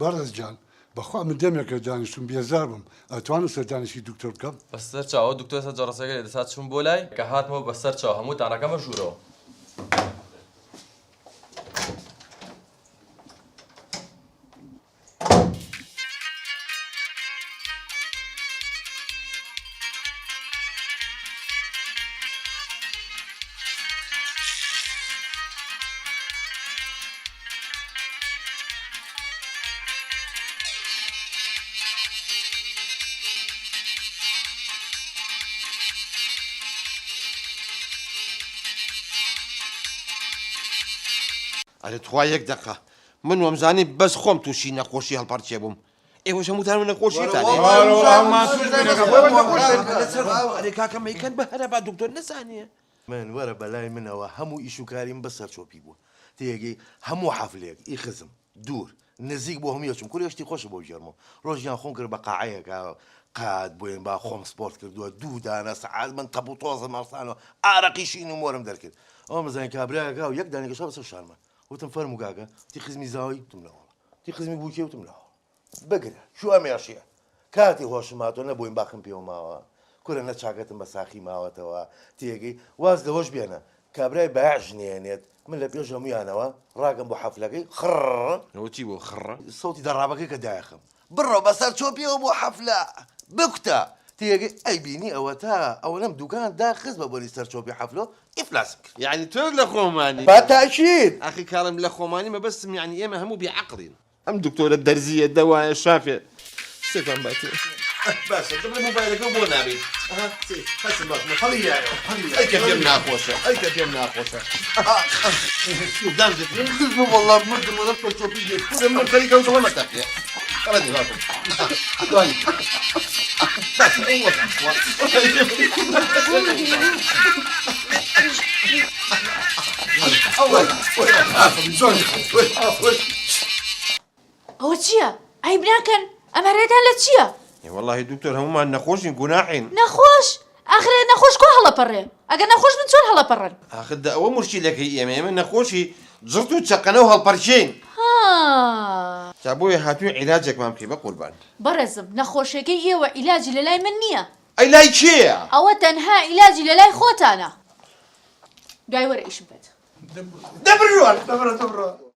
بەڕێز جان بەخوا من دەمێکە دانیشتم بێزار بم ئەتوانم سەردانیشتی دکتۆر بکەم بەسەر چاوە دکتۆر سەر جۆڕەسەکە دەسات چوون بۆ لای کە هاتمەوە بەسەر چاو هەموو تانەکەمە ژوورەوە. ئەرێ توخوا یەک دەقە من وەمزانی بەس خۆم تووشی نەخۆشی هەڵپەرچێ بووم ئێوەش هەمووتان من نەخۆشیتان ئەرێ کاکە مەیکەن بە هەرە با دکتۆر نەزانیە من وەرە بەلای منەوە هەموو ئیش و کاریم بەسەر چۆپی بووە تێگەی هەموو حەفلێک ئیخزم دوور نزیک بۆ هەموویەچم کوڕێشتی خۆشە بۆ ژێرمەوە ڕۆژیان خۆم کرد بە قاعەیەکە قات بۆێن با خۆم سپۆرت کردووە دوو دانە سەعات من تەپ و تۆزە مەڕسانەوە ئارەقیشین و مۆرم دەرکرد ئەوە مەزانین کابراەکە و یەک دانێکەشە بەسەر شارمە وتم فەرموو کاکە تی خزمی زاوی وتم لەوە تی خزمی بووکێ وتم لەوە بگرە شو ئەمێشیە کاتی هۆشم هاتۆ نەبووین باخم پێوە ماوە کورە نە چاکەتم بە ساخی ماوەتەوە تێگەی واز لەهۆش بێنە کابرای بەیاژ نێنێت من لە پێش هەمویانەوە ڕاگەم بۆ حەفلەکەی خڕ ئەوەی بۆ خڕە سەوتی دەڕابەکەی کە دایەخم بڕۆ بەسەر چۆپیەوە بۆ حەفلە بکتە تێگەی ئەیبینی ئەوە تا ئەوە لەم دوکان داخست بە بۆنی سەر چۆپی حەفلۆ ئیفلاسم کرد یعنی تۆ لە خۆمانی بەتاکید ئەخی کاڵم لە خۆمانی مەبەستم یعنی ئێمە هەموو بێعەقڵین ئەم دکتۆرە دەرزیە دەوایە شافێ شتێکم باتێ باشە دەبڵێ مۆبایلەکە بۆ نابێت ئەیکە پێم ناخۆشە ئەیکە پێم ناخۆشە دامزێت من خزم وەڵا مردم وەڵا سەر چۆپی دێت من خەریکە وتەوە مەتەقیە خەڵەتی هاتم دوانی ئەوە چییە؟ عیب ناکەن ئەمە ڕێدان لە چییە؟ والله دکتۆر هەمومان نەخۆشین گوناحین نەخۆش ئاخرێ نەخۆش کۆ هەڵەپەڕێ ئەگەر نەخۆش من چۆن هەڵەپەڕن؟ ئاخر دا ئەوە مشکلەکەی ئێمە نەخۆشی جڕت و چەقەنە و هەڵپەرچین جا بۆیە هاتووی عیلاجێکمان بکەی بە قوربان بەڕێزم نەخۆشیەکەی ئێوە عیلاجی لە لای من نییە ئەی لای کێیە؟ ئەوە تەنها عیلاجی لە لای خۆتانە دوای وەرە ئیشم بێت دەبڕوە